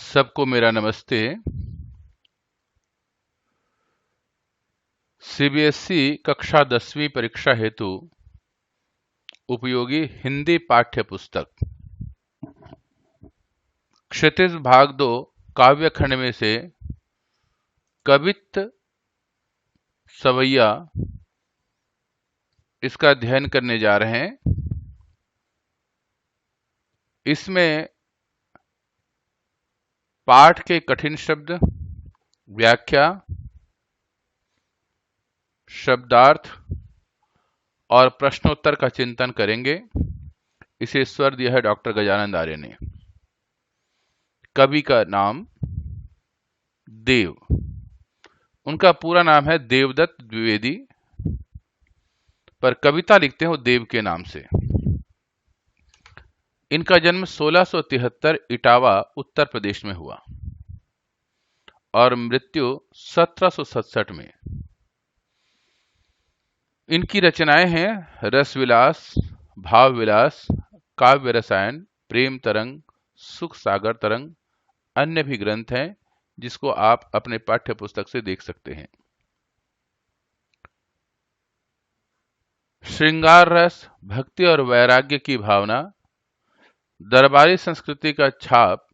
सबको मेरा नमस्ते। सीबीएसई कक्षा 10वीं परीक्षा हेतु उपयोगी हिंदी पाठ्य पुस्तक क्षितिज भाग 2 काव्य खंड में से कवित्त सवैया इसका अध्ययन करने जा रहे हैं। इसमें पाठ के कठिन शब्द, व्याख्या, शब्दार्थ और प्रश्नोत्तर का चिंतन करेंगे। इसे स्वर दिया है डॉक्टर गजानंद आर्य ने। कवि का नाम देव, उनका पूरा नाम है देवदत्त द्विवेदी, पर कविता लिखते हैं वो देव के नाम से। इनका जन्म 1673 इटावा उत्तर प्रदेश में हुआ और मृत्यु 1767 में। इनकी रचनाएं हैं रसविलास, भाव विलास, काव्य रसायन, प्रेम तरंग, सुख सागर तरंग। अन्य भी ग्रंथ हैं जिसको आप अपने पाठ्य पुस्तक से देख सकते हैं। श्रृंगार रस, भक्ति और वैराग्य की भावना, दरबारी संस्कृति का छाप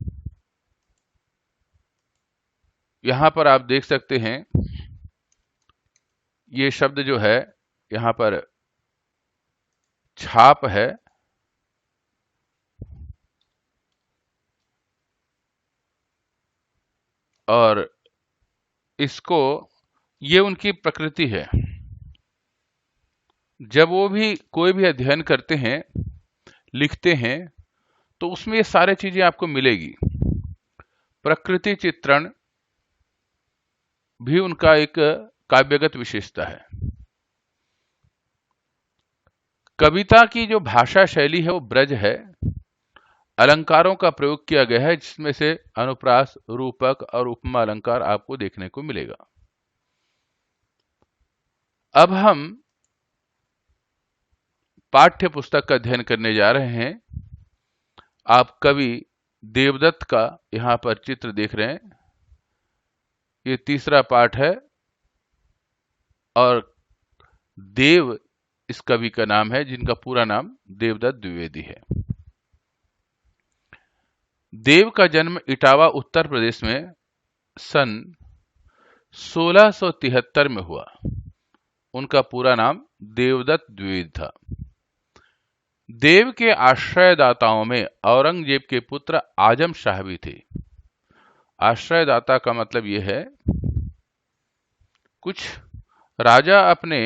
यहां पर आप देख सकते हैं। ये शब्द जो है यहां पर छाप है, और इसको ये उनकी प्रकृति है। जब वो भी कोई भी अध्ययन करते हैं, लिखते हैं, तो उसमें ये सारी चीजें आपको मिलेगी। प्रकृति चित्रण भी उनका एक काव्यगत विशेषता है। कविता की जो भाषा शैली है वो ब्रज है। अलंकारों का प्रयोग किया गया है जिसमें से अनुप्रास, रूपक और उपमा अलंकार आपको देखने को मिलेगा। अब हम पाठ्य पुस्तक का अध्ययन करने जा रहे हैं। आप कवि देवदत्त का यहां पर चित्र देख रहे हैं। ये तीसरा पाठ है और देव इस कवि का नाम है, जिनका पूरा नाम देवदत्त द्विवेदी है। देव का जन्म इटावा उत्तर प्रदेश में सन 1673 में हुआ। उनका पूरा नाम देवदत्त द्विवेदी था। देव के आश्रयदाताओं में औरंगजेब के पुत्र आजम शाह भी थे। आश्रयदाता का मतलब यह है, कुछ राजा अपने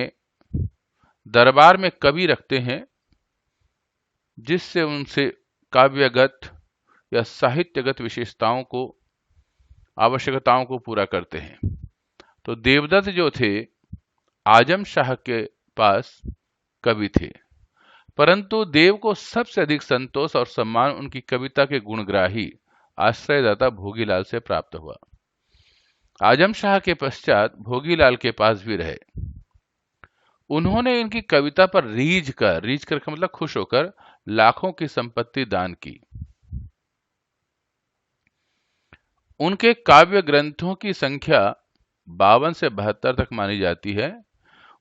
दरबार में कवि रखते हैं जिससे उनसे काव्यगत या साहित्यगत विशेषताओं को, आवश्यकताओं को पूरा करते हैं। तो देवदत्त जो थे आजम शाह के पास कवि थे, परंतु देव को सबसे अधिक संतोष और सम्मान उनकी कविता के गुणग्राही आश्रयदाता भोगीलाल से प्राप्त हुआ। आजम शाह के पश्चात भोगीलाल के पास भी रहे। उन्होंने इनकी कविता पर रीझ कर का मतलब खुश होकर लाखों की संपत्ति दान की। उनके काव्य ग्रंथों की संख्या 52 से 72 तक मानी जाती है।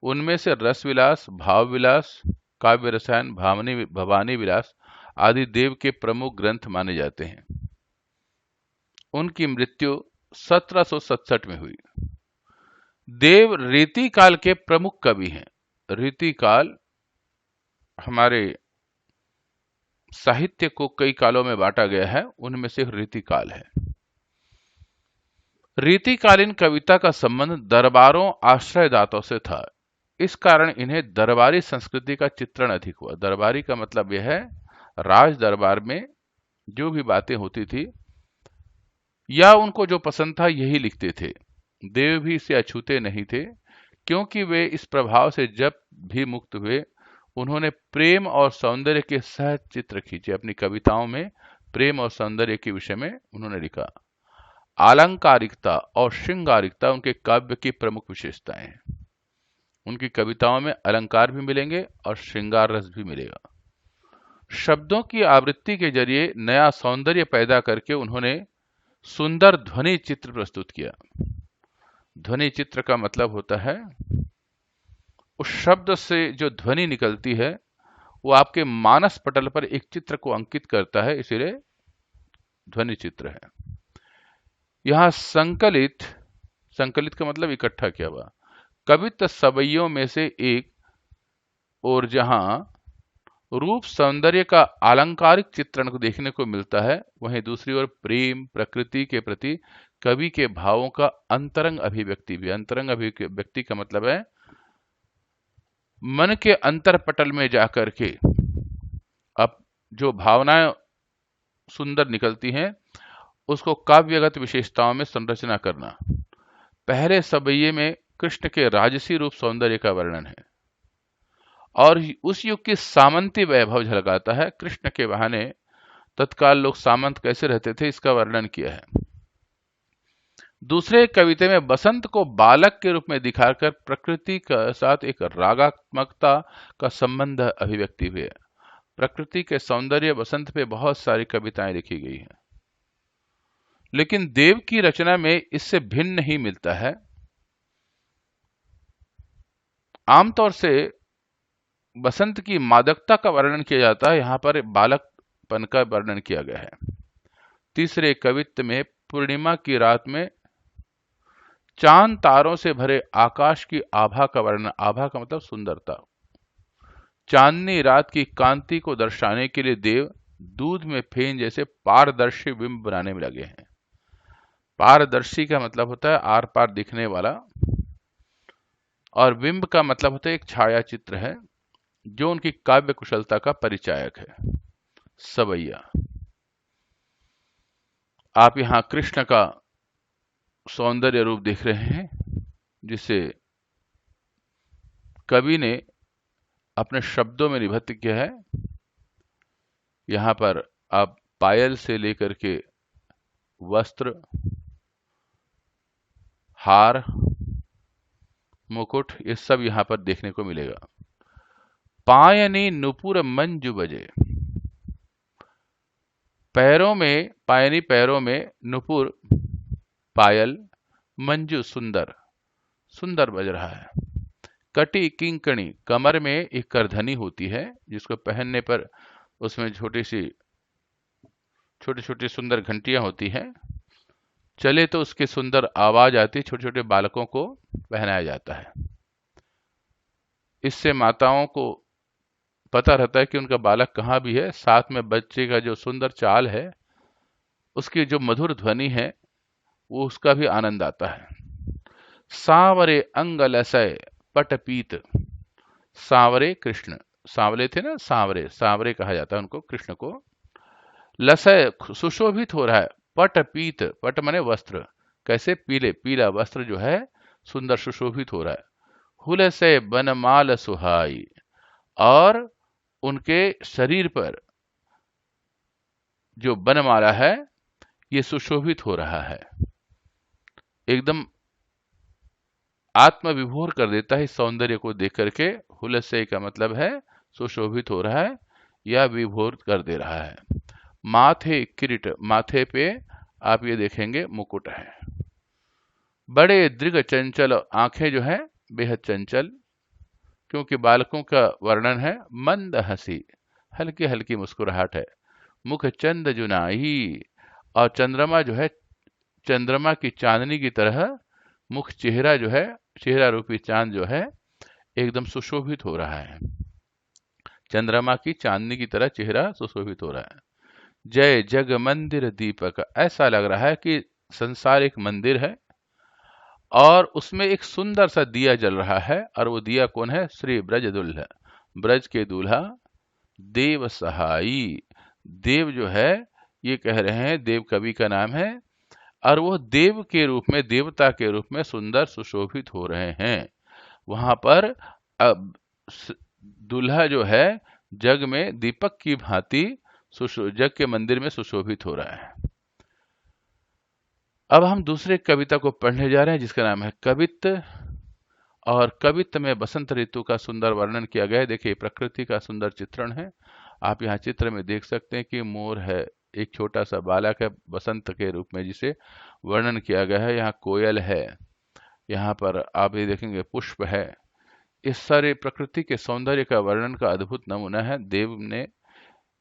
उनमें से रसविलास, भाव विलास, काव्य रसायन, भवानी विलास आदि देव के प्रमुख ग्रंथ माने जाते हैं। उनकी मृत्यु 1767 में हुई। देव रीति काल के प्रमुख कवि हैं। रीति काल हमारे साहित्य को कई कालों में बांटा गया है, उनमें से एक रीति काल है। रीतिकालीन कविता का संबंध दरबारों, आश्रयदाताओं से था। इस कारण इन्हें दरबारी संस्कृति का चित्रण अधिक हुआ। दरबारी का मतलब यह है, राज दरबार में जो भी बातें होती थी या उनको जो पसंद था यही लिखते थे। देव भी इसे अछूते नहीं थे, क्योंकि वे इस प्रभाव से जब भी मुक्त हुए, उन्होंने प्रेम और सौंदर्य के सहज चित्र खींचे। अपनी कविताओं में प्रेम और सौंदर्य के विषय में उन्होंने लिखा। आलंकारिकता और श्रृंगारिकता उनके काव्य की प्रमुख विशेषताएं हैं। उनकी कविताओं में अलंकार भी मिलेंगे और श्रृंगार रस भी मिलेगा। शब्दों की आवृत्ति के जरिए नया सौंदर्य पैदा करके उन्होंने सुंदर ध्वनि चित्र प्रस्तुत किया। ध्वनि चित्र का मतलब होता है उस शब्द से जो ध्वनि निकलती है वो आपके मानस पटल पर एक चित्र को अंकित करता है, इसीलिए ध्वनि चित्र है। यहां संकलित, संकलित का मतलब इकट्ठा किया हुआ, कवित्त सवैयों में से एक और जहां रूप सौंदर्य का अलंकारिक चित्रण को देखने को मिलता है, वहीं दूसरी ओर प्रेम प्रकृति के प्रति कवि के भावों का अंतरंग अभिव्यक्ति भी। अंतरंग अभिव्यक्ति का मतलब है मन के अंतर पटल में जाकर के अब जो भावनाएं सुंदर निकलती हैं उसको काव्यगत विशेषताओं में संरचना करना। पहले सवैये में कृष्ण के राजसी रूप सौंदर्य का वर्णन है और उस युग की सामंती वैभव झलकाता है। कृष्ण के बहाने तत्काल लोग सामंत कैसे रहते थे इसका वर्णन किया है। दूसरे कविता में बसंत को बालक के रूप में दिखाकर प्रकृति के साथ एक रागात्मकता का संबंध अभिव्यक्ति हुई है। प्रकृति के सौंदर्य बसंत पे बहुत सारी कविताएं लिखी गई हैं, लेकिन देव की रचना में इससे भिन्न नहीं मिलता है। आमतौर से बसंत की मादकता का वर्णन किया जाता है, यहां पर बालकपन का वर्णन किया गया है। तीसरे कवित्त में पूर्णिमा की रात में चांद तारों से भरे आकाश की आभा का वर्णन, आभा का मतलब सुंदरता। चांदनी रात की कांति को दर्शाने के लिए देव दूध में फेन जैसे पारदर्शी बिंब बनाने में लगे हैं। पारदर्शी का मतलब होता है आर पार दिखने वाला, और बिंब का मतलब होता है एक छाया चित्र है जो उनकी काव्य कुशलता का परिचायक है। सवैया। आप यहां कृष्ण का सौंदर्य रूप देख रहे हैं जिसे कवि ने अपने शब्दों में निबद्ध किया है। यहां पर आप पायल से लेकर के वस्त्र, हार, मुकुट, ये सब यहां पर देखने को मिलेगा। पायनी नुपुर मंजू बजे, पैरों में, पायनी पैरों में, नुपुर पायल, मंजू सुंदर, सुंदर बज रहा है। कटी किंकणी, कमर में एक करधनी होती है जिसको पहनने पर उसमें छोटी छोटी सुंदर घंटियां होती हैं। चले तो उसकी सुंदर आवाज आती, छोटे छोटे बालकों को पहनाया जाता है। इससे माताओं को पता रहता है कि उनका बालक कहाँ भी है। साथ में बच्चे का जो सुंदर चाल है, उसकी जो मधुर ध्वनि है, वो उसका भी आनंद आता है। सांवरे अंग लसय पटपीत, सांवरे कृष्ण, सांवले थे ना, सांवरे, सांवरे कहा जाता है उनको, कृष्ण को। लसय सुशोभित हो रहा है, पटपीत, पट माने वस्त्र, कैसे, पीले, पीला वस्त्र जो है सुंदर सुशोभित हो रहा है। हुल से बनमाल सुहाई, और उनके शरीर पर जो बनमाला है ये सुशोभित हो रहा है, एकदम आत्मविभोर कर देता है इस सौंदर्य को देख करके। हुलसे का मतलब है सुशोभित हो रहा है या विभोर कर दे रहा है। माथे किरीट, माथे पे आप ये देखेंगे मुकुट है। बड़े दृग चंचल, आंखें जो है बेहद चंचल, क्योंकि बालकों का वर्णन है। मंद हंसी, हल्की हल्की मुस्कुराहट है। मुख चंद जुनाही, और चंद्रमा जो है, चंद्रमा की चांदनी की तरह मुख, चेहरा जो है, चेहरा रूपी चांद जो है एकदम सुशोभित हो रहा है। चंद्रमा की चांदनी की तरह चेहरा सुशोभित हो रहा है। जय जग मंदिर दीपक, ऐसा लग रहा है कि संसार एक मंदिर है और उसमें एक सुंदर सा दिया जल रहा है, और वो दिया कौन है? श्री ब्रज दुल्हा, ब्रज के दूल्हा देव सहाई। देव जो है ये कह रहे हैं, देव कवि का नाम है, और वो देव के रूप में, देवता के रूप में सुंदर सुशोभित हो रहे हैं। वहां पर अब दूल्हा जो है जग में दीपक की भांति जग के मंदिर में सुशोभित हो रहा है। अब हम दूसरे कविता को पढ़ने जा रहे हैं जिसका नाम है कवित्त, और कवित्त में बसंत ऋतु का सुंदर वर्णन किया गया है। देखिए प्रकृति का सुंदर चित्रण है। आप यहाँ चित्र में देख सकते हैं कि मोर है, एक छोटा सा बालक है बसंत के रूप में जिसे वर्णन किया गया है। यहाँ कोयल है, यहाँ पर आप ये देखेंगे पुष्प है। इस सारे प्रकृति के सौंदर्य का वर्णन का अद्भुत नमूना है। देव ने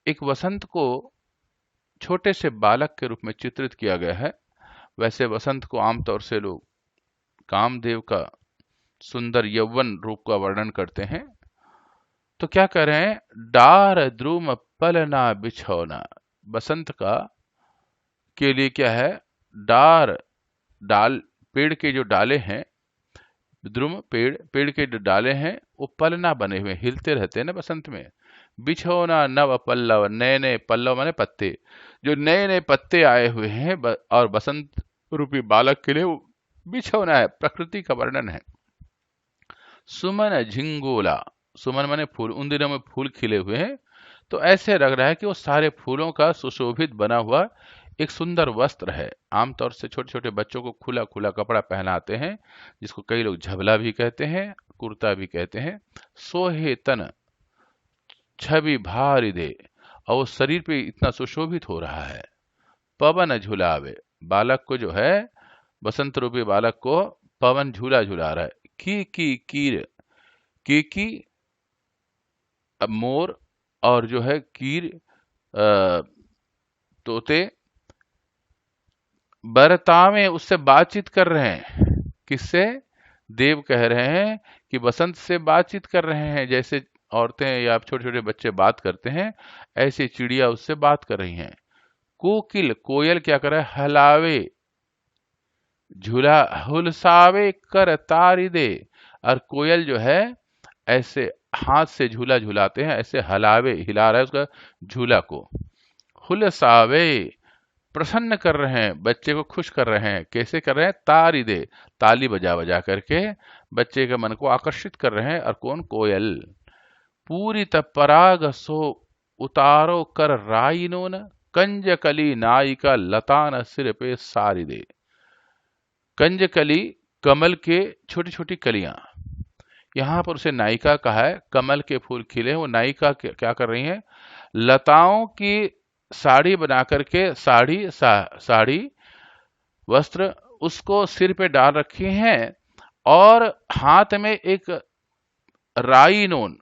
एक वसंत को छोटे से बालक के रूप में चित्रित किया गया है। वैसे वसंत को आमतौर से लोग कामदेव का सुंदर यौवन रूप का वर्णन करते हैं। तो क्या कह रहे हैं, डार द्रुम पलना बिछौना। बसंत का के लिए क्या है, डार डाल पेड़ के जो डाले हैं, द्रुम पेड़ के जो डाले हैं वो पलना बने हुए हिलते रहते हैं ना बसंत में। बिछौना नव पल्लव, नए नए पल्लव माने पत्ते, जो नए नए पत्ते आए हुए हैं और बसंत रूपी बालक के लिए वो बिछौना है, प्रकृति का वर्णन है। सुमन झिंगोला, सुमन माने फूल, उन दिनों में फूल खिले हुए हैं, तो ऐसे लग रहा है कि वो सारे फूलों का सुशोभित बना हुआ एक सुंदर वस्त्र है। आमतौर से छोटे छोटे बच्चों को खुला खुला कपड़ा पहनाते हैं, जिसको कई लोग झबला भी कहते हैं, कुर्ता भी कहते हैं। सोहे तन छवि भारी दे, और वो शरीर पे इतना सुशोभित हो रहा है। पवन झुलावे, बालक को जो है बसंत रूपी बालक को पवन झूला झुला रहा है। की कीर, की अब मोर, और जो है कीर तोते बरतावे उससे बातचीत कर रहे हैं। किससे, देव कह रहे हैं कि बसंत से बातचीत कर रहे हैं। जैसे औरतें या छोटे छोटे बच्चे बात करते हैं, ऐसी चिड़िया उससे बात कर रही हैं। कोकिल, कोयल क्या कर रहा है, हलावे झूला हुलसावे कर तारी दे। और कोयल जो है ऐसे हाथ से झूला झुलाते हैं, ऐसे हलावे हिला रहा है उसका झूला को। हुलसावे प्रसन्न कर रहे हैं, बच्चे को खुश कर रहे हैं। कैसे कर रहे हैं, तारी दे, ताली बजा बजा करके बच्चे के मन को आकर्षित कर रहे हैं। और कौन, कोयल। पूरी पराग सो उतारो कर राइनोन, कंजकली नायिका लतान सिर पे सारी दे। कंजकली कमल के छोटी छोटी कलियां, यहां पर उसे नायिका कहा है। कमल के फूल खिले, वो नायिका क्या कर रही हैं, लताओं की साड़ी बना करके, साड़ी वस्त्र उसको सिर पे डाल रखी हैं, और हाथ में एक राई नोन,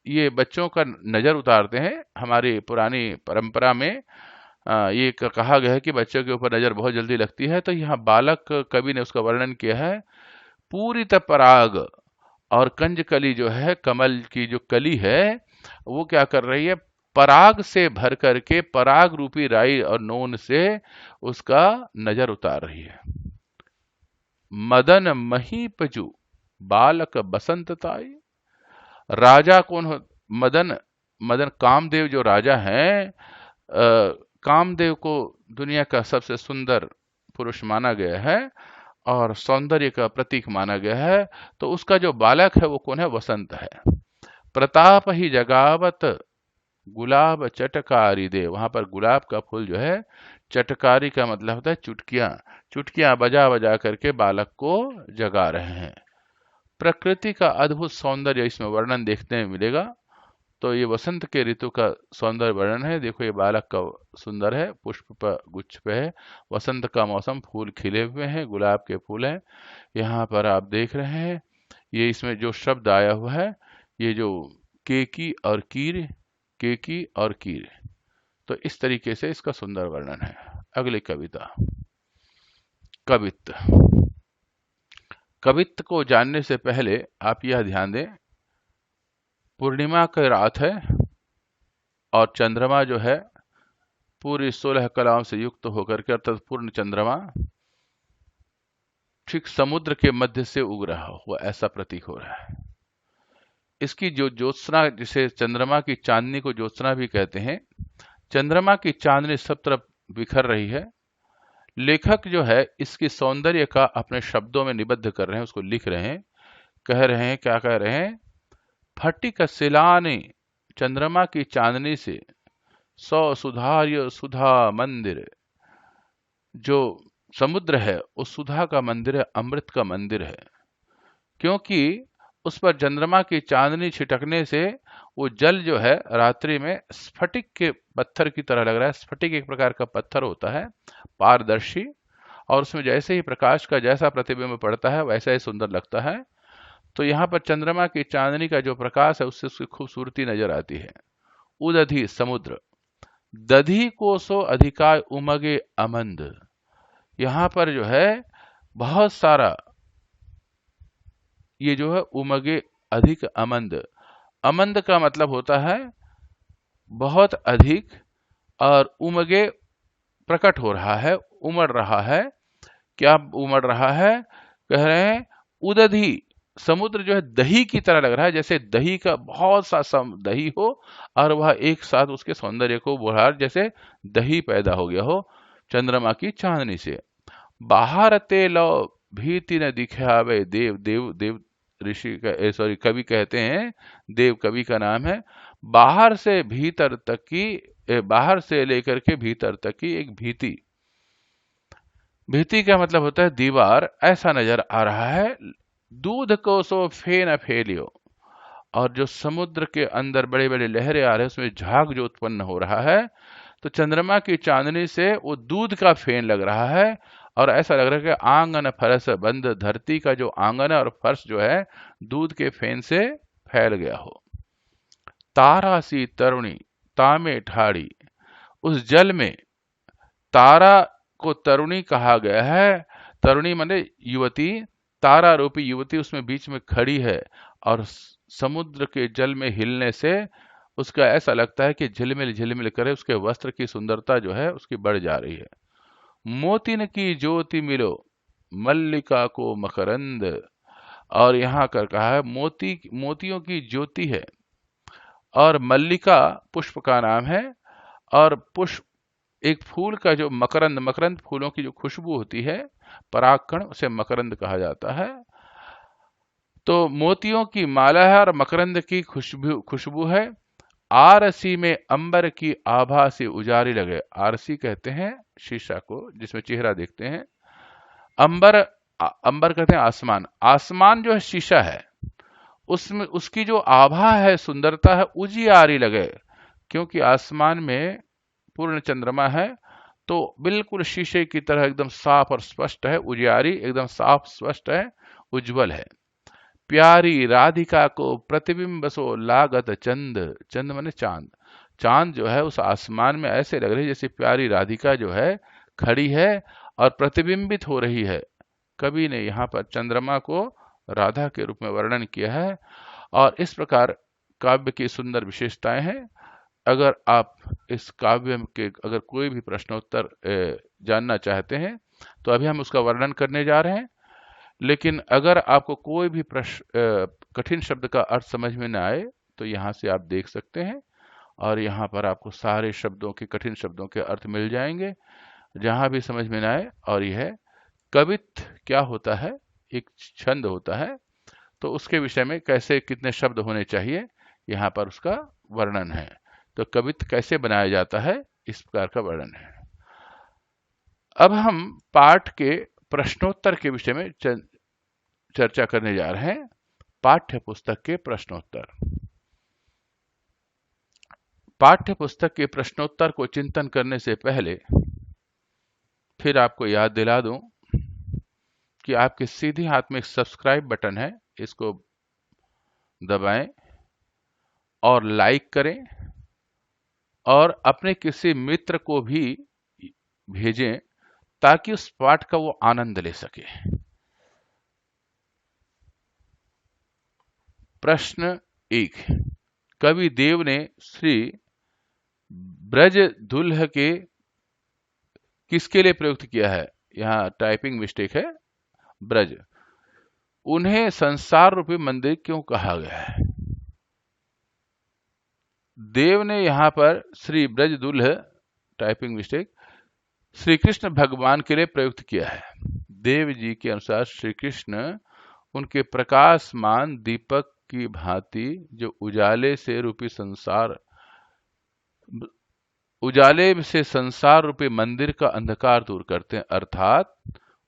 ये बच्चों का नजर उतारते हैं। हमारी पुरानी परंपरा में ये कहा गया है कि बच्चों के ऊपर नजर बहुत जल्दी लगती है। तो यहाँ बालक कवि ने उसका वर्णन किया है। पूरी पराग, और कंजकली जो है, कमल की जो कली है, वो क्या कर रही है, पराग से भर करके पराग रूपी राई और नोन से उसका नजर उतार रही है। मदन महीपजु बालक बसंतताई। राजा कौन हो, मदन, मदन कामदेव जो राजा हैं, कामदेव को दुनिया का सबसे सुंदर पुरुष माना गया है और सौंदर्य का प्रतीक माना गया है। तो उसका जो बालक है वो कौन है, वसंत है। प्रताप ही जगावत गुलाब चटकारी दे, वहां पर गुलाब का फूल जो है, चटकारी का मतलब होता है चुटकियां, चुटकियां बजा बजा करके बालक को जगा रहे हैं। प्रकृति का अद्भुत सौंदर्य इसमें वर्णन देखने में मिलेगा। तो ये वसंत के ऋतु का सौंदर्य वर्णन है। देखो ये बालक का सुंदर है, पुष्प पर गुच्छ पे है, वसंत का मौसम, फूल खिले हुए हैं, गुलाब के फूल हैं। यहाँ पर आप देख रहे हैं, ये इसमें जो शब्द आया हुआ है, ये जो केकी और कीर, केकी और कीर, तो इस तरीके से इसका सुंदर वर्णन है। अगली कविता, कवित्त। कवित्त को जानने से पहले आप यह ध्यान दें, पूर्णिमा की रात है और चंद्रमा जो है पूरी 16 कलाओं से युक्त होकर के, अर्थात पूर्ण चंद्रमा ठीक समुद्र के मध्य से उग रहा हो, ऐसा प्रतीक हो रहा है। इसकी जो ज्योत्सना, जिसे चंद्रमा की चांदनी को ज्योत्सना भी कहते हैं, चंद्रमा की चांदनी सब तरफ बिखर रही है। लेखक जो है इसकी सौंदर्य का अपने शब्दों में निबद्ध कर रहे हैं, उसको लिख रहे हैं, कह रहे हैं, क्या कह रहे हैं, फटिक सिलाने चंद्रमा की चांदनी से, सौ सुधार्य सुधा मंदिर। जो समुद्र है उस सुधा का मंदिर है, अमृत का मंदिर है, क्योंकि उस पर चंद्रमा की चांदनी छिटकने से वो जल जो है रात्रि में स्फटिक के पत्थर की तरह लग रहा है। स्फटिक एक प्रकार का पत्थर होता है, पारदर्शी, और उसमें जैसे ही प्रकाश का जैसा प्रतिबिंब पड़ता है वैसा ही सुंदर लगता है। तो यहाँ पर चंद्रमा की चांदनी का जो प्रकाश है उससे उसकी खूबसूरती नजर आती है। उदधि समुद्र, दधि कोसो अधिकाय उमगे अमंद। यहाँ पर जो है बहुत सारा, ये जो है उमगे अधिक अमंद, अमंद का मतलब होता है बहुत अधिक, और उमगे प्रकट हो रहा है, उमड़ रहा है। क्या उमड़ रहा है? कह रहे हैं उदधि, समुद्र जो है दही की तरह लग रहा है, जैसे दही का बहुत सा दही हो और वह एक साथ उसके सौंदर्य को बढ़ा, जैसे दही पैदा हो गया हो चंद्रमा की चांदनी से। बाहर ते लो भीति न दिखावे देव, देव देव ऋषि का, सॉरी, कवि कहते हैं, देव कवि का नाम है। बाहर से भीतर तक की, बाहर से लेकर के भीतर तक की एक भीति, भीति का मतलब होता है दीवार, ऐसा नजर आ रहा है। दूध को सो फे न फैलियो, और जो समुद्र के अंदर बड़े बड़े लहरें आ रहे हैं उसमें झाग जो उत्पन्न हो रहा है, तो चंद्रमा की चांदनी से वो दूध का फेन लग रहा है, और ऐसा लग रहा है कि आंगन फरस बंद, धरती का जो आंगन है और फर्श जो है दूध के फेन से फैल गया हो। तारा सी तरुणी तामे ठाड़ी, उस जल में तारा को तरुणी कहा गया है। तरुणी माने युवती, तारा रूपी युवती उसमें बीच में खड़ी है, और समुद्र के जल में हिलने से उसका ऐसा लगता है कि झिलमिल झिलमिल करे, उसके वस्त्र की सुंदरता जो है उसकी बढ़ जा रही है। मोतिन की ज्योति मिलो मल्लिका को मकरंद, और यहाँ कर कहा है मोती, मोतियों की ज्योति है, और मल्लिका पुष्प का नाम है, और पुष्प एक फूल का जो मकरंद, मकरंद फूलों की जो खुशबू होती है, परागकण, उसे मकरंद कहा जाता है। तो मोतियों की माला है और मकरंद की खुशबू खुशबू है। आरसी में अंबर की आभा से उजारी लगे, आरसी कहते हैं शीशा को जिसमें चेहरा देखते हैं। अंबर, अंबर कहते हैं आसमान, आसमान जो है शीशा है, उसमें उसकी जो आभा है, सुंदरता है, उजियारी लगे, क्योंकि आसमान में पूर्ण चंद्रमा है, तो बिल्कुल शीशे की तरह एकदम साफ और स्पष्ट है, उजियारी एकदम साफ स्पष्ट है, उज्जवल है। प्यारी राधिका को प्रतिबिंब सो लागत चंद, चंद माने चांद, चांद जो है उस आसमान में ऐसे लग रही है जैसे प्यारी राधिका जो है खड़ी है और प्रतिबिंबित हो रही है। कवि ने यहाँ पर चंद्रमा को राधा के रूप में वर्णन किया है, और इस प्रकार काव्य की सुंदर विशेषताएं हैं। अगर आप इस काव्य के अगर कोई भी प्रश्नोत्तर जानना चाहते हैं तो अभी हम उसका वर्णन करने जा रहे हैं। लेकिन अगर आपको कोई भी प्रश्न, कठिन शब्द का अर्थ समझ में न आए तो यहाँ से आप देख सकते हैं, और यहाँ पर आपको सारे शब्दों के, कठिन शब्दों के अर्थ मिल जाएंगे जहाँ भी समझ में न आए। और यह कवित्व क्या होता है, एक छंद होता है, तो उसके विषय में कैसे कितने शब्द होने चाहिए यहाँ पर उसका वर्णन है। तो कवित्व कैसे बनाया जाता है इस प्रकार का वर्णन है। अब हम पाठ के प्रश्नोत्तर के विषय में चर्चा करने जा रहे हैं। पाठ्य पुस्तक के प्रश्नोत्तर। पाठ्य पुस्तक के प्रश्नोत्तर को चिंतन करने से पहले फिर आपको याद दिला दूं कि आपके सीधे हाथ में एक सब्सक्राइब बटन है, इसको दबाएं और लाइक करें, और अपने किसी मित्र को भी भेजें ताकि उस पाठ का वो आनंद ले सके। प्रश्न 1, कवि देव ने श्री ब्रज दुल्ह के किसके लिए प्रयुक्त किया है? यहाँ टाइपिंग मिस्टेक है, ब्रज। उन्हें संसार रूपी मंदिर क्यों कहा गया है? देव ने यहाँ पर श्री ब्रज दुल्ह, टाइपिंग मिस्टेक, श्री कृष्ण भगवान के लिए प्रयुक्त किया है। देव जी के अनुसार श्री कृष्ण उनके प्रकाशमान दीपक की भांति जो उजाले से रूपी संसार, उजाले से संसार रूपी मंदिर का अंधकार दूर करते हैं, अर्थात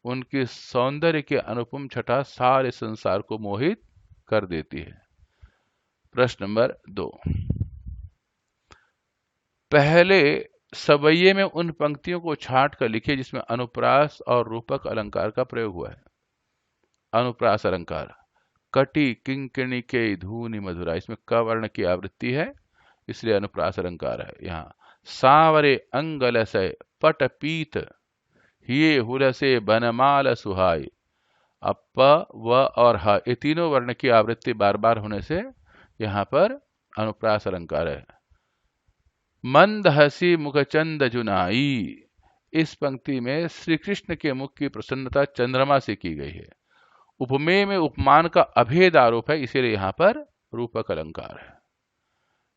उनके सौंदर्य के अनुपम छटा सारे संसार को मोहित कर देती है। प्रश्न नंबर 2, पहले सवैये में उन पंक्तियों को छांट कर लिखिए जिसमें अनुप्रास और रूपक अलंकार का प्रयोग हुआ है। अनुप्रास अलंकार, कटी किंकिणी के धूनि मधुरा, इसमें क वर्ण की आवृत्ति है इसलिए अनुप्रास अलंकार है। यहाँ सांवरे अंगलसय पट पीत हिये हुलसे बनमाल सुहाय, अब प व और ह ये तीनों वर्ण की आवृत्ति बार बार होने से यहाँ पर अनुप्रास अलंकार है। मंद हसी मुखचंद जुनाई, इस पंक्ति में श्री कृष्ण के मुख की प्रसन्नता चंद्रमा से की गई है। उपमेय में उपमान का अभेद आरोप है इसीलिए यहाँ पर रूपक अलंकार है।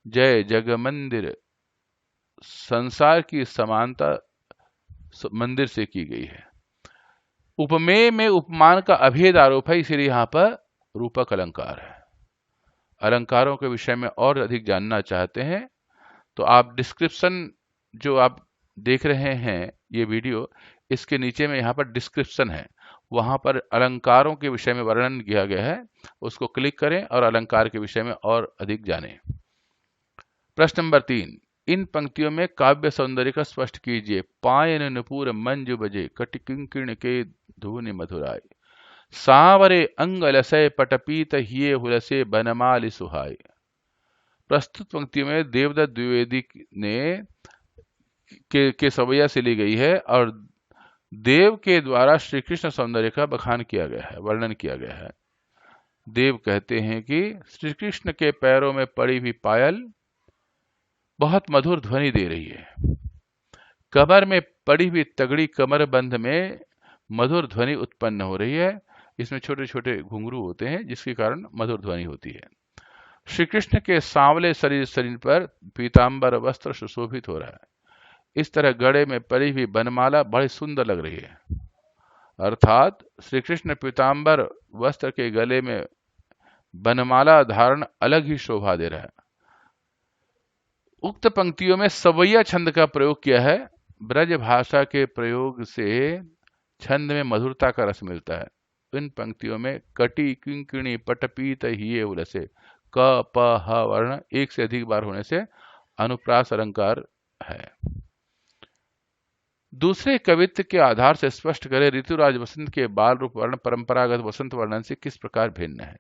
जय जग मंदिर, संसार की समानता मंदिर से की गई है। उपमेय में उपमान का अभेद आरोप है इसीलिए यहाँ पर रूपक अलंकार है। अलंकारों के विषय में और अधिक जानना चाहते हैं तो आप डिस्क्रिप्शन जो आप देख रहे हैं ये वीडियो, इसके नीचे में यहाँ पर डिस्क्रिप्शन है, वहां पर अलंकारों के विषय में वर्णन किया गया है, उसको क्लिक करें और अलंकार के विषय में और अधिक जानें। प्रश्न नंबर 3, इन पंक्तियों में काव्य सौंदर्य का स्पष्ट कीजिए। पायन नुपुर मंजु बजे कटि किंकिण के धूनि मधुराय, सांवरे अंग लसय पटपीत हिये हुलसे बनमाली सुहाय। प्रस्तुत पंक्तियों में देवदत्त द्विवेदी ने के सवैया से ली गई है और देव के द्वारा श्री कृष्ण सौंदर्य का बखान किया गया है, वर्णन किया गया है। देव कहते हैं कि श्री कृष्ण के पैरों में पड़ी हुई पायल बहुत मधुर ध्वनि दे रही है। कमर में पड़ी हुई तगड़ी कमरबंध में मधुर ध्वनि उत्पन्न हो रही है। इसमें छोटे छोटे घुंघरू होते हैं जिसके कारण मधुर ध्वनि होती है। श्री कृष्ण के सांवले शरीर पर पीतांबर वस्त्र सुशोभित हो रहा है। इस तरह गले में पड़ी हुई बनमाला बड़ी सुंदर लग रही है, अर्थात श्री कृष्ण पीतांबर वस्त्र के गले में बनमाला धारण अलग ही शोभा दे रहा है। उक्त पंक्तियों में सवैया छंद का प्रयोग किया है। ब्रज भाषा के प्रयोग से छंद में मधुरता का रस मिलता है। इन पंक्तियों में कटी किंकिणी पटपीत हिये उलसे, क प ह वर्ण एक से अधिक बार होने से अनुप्रास अलंकार है। दूसरे कवित्व के आधार से स्पष्ट करें, ऋतुराज वसंत के बाल रूप वर्ण परंपरागत वसंत वर्णन से किस प्रकार भिन्न है।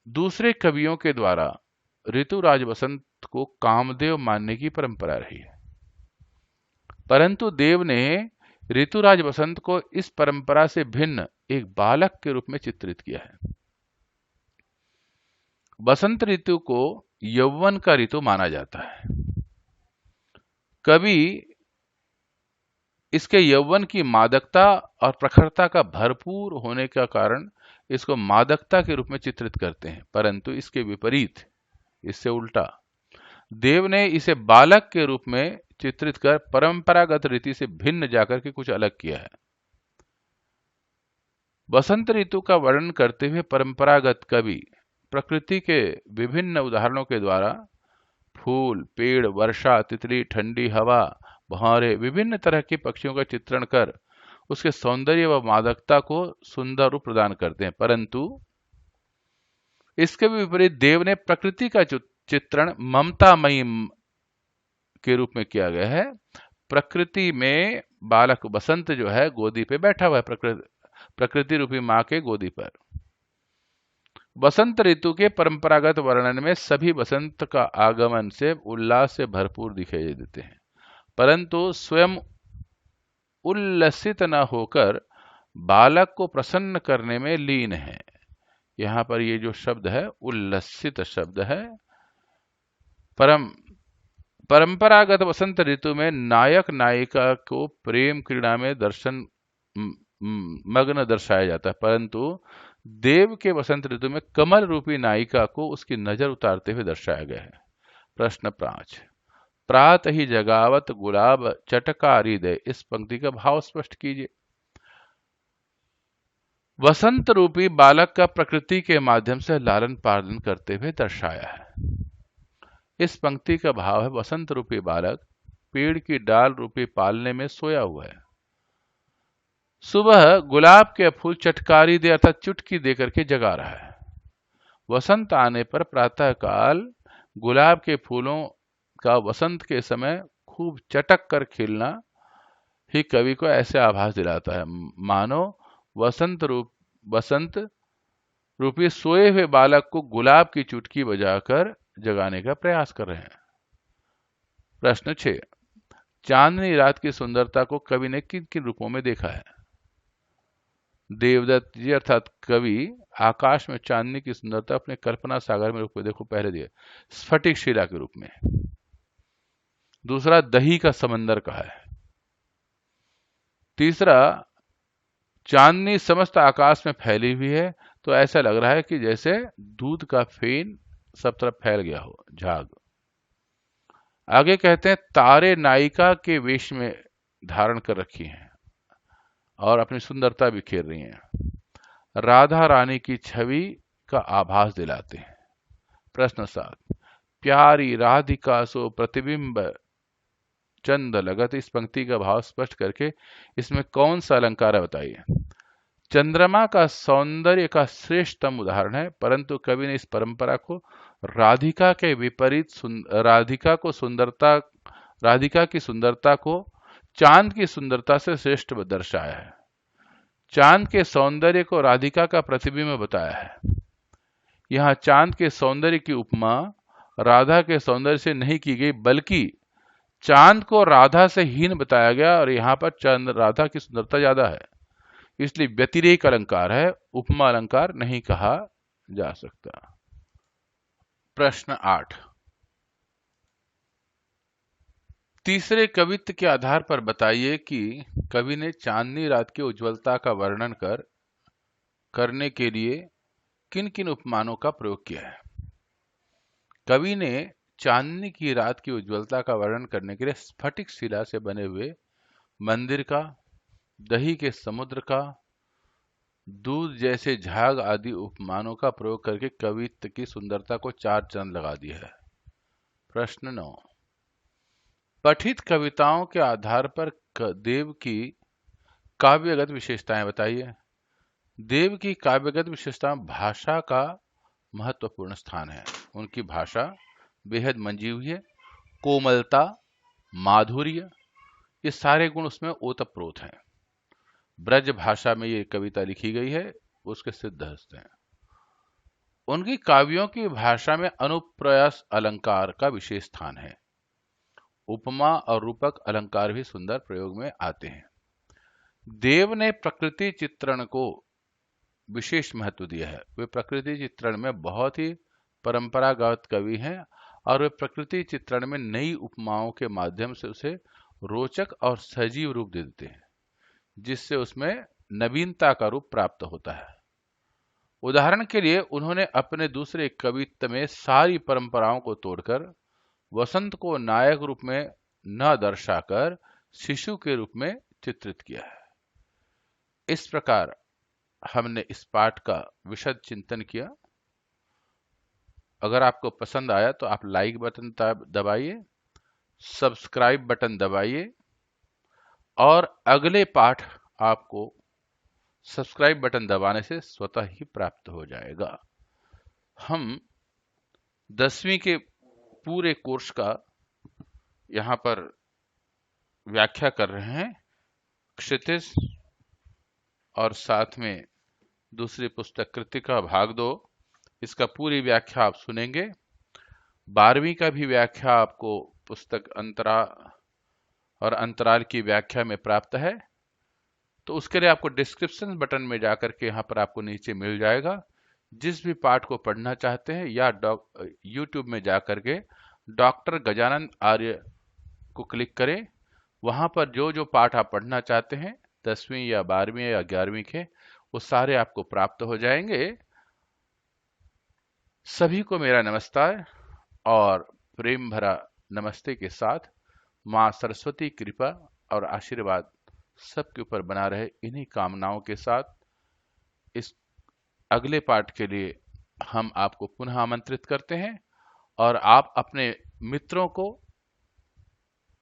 दूसरे कवियों के द्वारा ऋतुराज वसंत को कामदेव मानने की परंपरा रही है, परंतु देव ने ऋतुराज वसंत को इस परंपरा से भिन्न एक बालक के रूप में चित्रित किया है। बसंत ऋतु को यौवन का ऋतु माना जाता है। कवि इसके यौवन की मादकता और प्रखरता का भरपूर होने का कारण इसको मादकता के रूप में चित्रित करते हैं, परंतु इसके विपरीत, इससे उल्टा देव ने इसे बालक के रूप में चित्रित कर परंपरागत रीति से भिन्न जाकर के कुछ अलग किया है। बसंत ऋतु का वर्णन करते हुए परंपरागत कवि प्रकृति के विभिन्न उदाहरणों के द्वारा फूल, पेड़, वर्षा, तितली, ठंडी हवा, भौरे, विभिन्न तरह के पक्षियों का चित्रण कर उसके सौंदर्य व मादकता को सुंदर रूप प्रदान करते हैं, परंतु इसके विपरीत देव ने प्रकृति का चित्रण ममतामयी के रूप में किया गया है। प्रकृति में बालक बसंत जो है गोदी पे बैठा हुआ है, प्रकृति रूपी मां के गोदी पर। बसंत ऋतु के परंपरागत वर्णन में सभी बसंत का आगमन से उल्लास से भरपूर दिखाई देते हैं, परंतु स्वयं उल्लसित न होकर बालक को प्रसन्न करने में लीन है। यहां पर ये जो शब्द है उल्लसित शब्द है। परंपरागत वसंत ऋतु में नायक नायिका को प्रेम क्रीड़ा में मग्न दर्शाया जाता है, परंतु देव के वसंत ऋतु में कमल रूपी नायिका को उसकी नजर उतारते हुए दर्शाया गया है। प्रश्न 5, प्रात ही जगावत गुलाब चटकारी दे, इस पंक्ति का भाव स्पष्ट कीजिए। वसंत रूपी बालक का प्रकृति के माध्यम से लालन पालन करते हुए दर्शाया है। इस पंक्ति का भाव है, वसंत रूपी बालक पेड़ की डाल रूपी पालने में सोया हुआ है। सुबह गुलाब के फूल चटकारी दे अर्थात चुटकी दे करके जगा रहा है। वसंत आने पर प्रातःकाल गुलाब के फूलों का वसंत के समय खूब चटक कर खिलना ही कवि को ऐसे आभास दिलाता है मानो वसंत रूपी सोए हुए बालक को गुलाब की चुटकी बजाकर जगाने का प्रयास कर रहे हैं। प्रश्न 6, चांदनी रात की सुंदरता को कवि ने किन किन रूपों में देखा है? देवदत्त जी अर्थात कवि आकाश में चांदनी की सुंदरता अपने कल्पना सागर में रूप में, देखो पहले दिए, स्फटिक शिला के रूप में। दूसरा, दही का समंदर कहा है। तीसरा, चांदनी समस्त आकाश में फैली हुई है तो ऐसा लग रहा है कि जैसे दूध का फेन सब तरफ फैल गया हो, झाग। आगे कहते हैं तारे नायिका के वेश में धारण कर रखी हैं और अपनी सुंदरता बिखेर रही हैं, राधा रानी की छवि का आभास दिलाते हैं। प्रश्न 7, प्यारी राधिका सो प्रतिबिंब चंद लगत, इस पंक्ति का भाव स्पष्ट करके इसमें कौन सा अलंकार है बताइए। चंद्रमा का सौंदर्य का श्रेष्ठतम उदाहरण है, परंतु कवि ने इस परंपरा को राधिका के विपरीत राधिका की सुंदरता को चांद की सुंदरता से श्रेष्ठ दर्शाया है। चांद के सौंदर्य को राधिका का प्रतिबिंब बताया है। यहाँ चांद के सौंदर्य की उपमा राधा के सौंदर्य से नहीं की गई, बल्कि चांद को राधा से हीन बताया गया और यहाँ पर चंद राधा की सुंदरता ज्यादा है, इसलिए व्यतिरेक अलंकार है, उपमा अलंकार नहीं कहा जा सकता। प्रश्न 8, तीसरे कवित्व के आधार पर बताइए कि कवि ने चांदनी रात की उज्ज्वलता का वर्णन करने के लिए किन किन उपमानों का प्रयोग किया है। कवि ने चांदनी की रात की उज्ज्वलता का वर्णन करने के लिए स्फटिक शिला से बने हुए मंदिर का, दही के समुद्र का, दूध जैसे झाग आदि उपमानों का प्रयोग करके कवित्व की सुंदरता को 4 चांद लगा दिया है। प्रश्न 9, पठित कविताओं के आधार पर देव की काव्यगत विशेषताएं बताइए। देव की काव्यगत विशेषता भाषा का महत्वपूर्ण स्थान है। उनकी भाषा बेहद मंजी हुई है, कोमलता, माधुर्य, ये सारे गुण उसमें ओतप्रोत हैं। ब्रज भाषा में ये कविता लिखी गई है, उसके सिद्धहस्त हैं। उनकी काव्यों की भाषा में अनुप्रास अलंकार का विशेष स्थान है। उपमा और रूपक अलंकार भी सुंदर प्रयोग में आते हैं। देव ने प्रकृति चित्रण को विशेष महत्व दिया है। वे प्रकृति चित्रण में बहुत ही परंपरागत कवि हैं और वे प्रकृति चित्रण में नई उपमाओं के माध्यम से उसे रोचक और सजीव रूप दे देते हैं, जिससे उसमें नवीनता का रूप प्राप्त होता है। उदाहरण के लिए उन्होंने अपने दूसरे कवित्व में सारी परंपराओं को तोड़कर वसंत को नायक रूप में न दर्शाकर शिशु के रूप में चित्रित किया है। इस प्रकार हमने इस पाठ का विशद चिंतन किया। अगर आपको पसंद आया तो आप लाइक बटन दबाइए, सब्सक्राइब बटन दबाइए और अगले पाठ आपको सब्सक्राइब बटन दबाने से स्वतः ही प्राप्त हो जाएगा। हम 10वीं के पूरे कोर्स का यहाँ पर व्याख्या कर रहे हैं, क्षितिज और साथ में दूसरी पुस्तक कृतिका भाग 2, इसका पूरी व्याख्या आप सुनेंगे। 12वीं का भी व्याख्या आपको पुस्तक अंतरा और अंतराल की व्याख्या में प्राप्त है, तो उसके लिए आपको डिस्क्रिप्शन बटन में जाकर के यहाँ पर आपको नीचे मिल जाएगा। जिस भी पाठ को पढ़ना चाहते हैं या यूट्यूब में जाकर के डॉक्टर गजानंद आर्य को क्लिक करें, वहां पर जो जो पाठ आप पढ़ना चाहते हैं 10वीं या 12वीं या 11वीं के, वो सारे आपको प्राप्त हो जाएंगे। सभी को मेरा नमस्कार और प्रेम भरा नमस्ते के साथ माँ सरस्वती कृपा और आशीर्वाद सबके ऊपर बना रहे, इन्हीं कामनाओं के साथ इस अगले पाठ के लिए हम आपको पुनः आमंत्रित करते हैं और आप अपने मित्रों को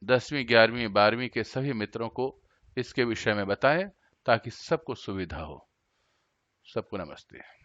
10वीं 11वीं 12वीं के सभी मित्रों को इसके विषय में बताएं ताकि सबको सुविधा हो। सबको नमस्ते।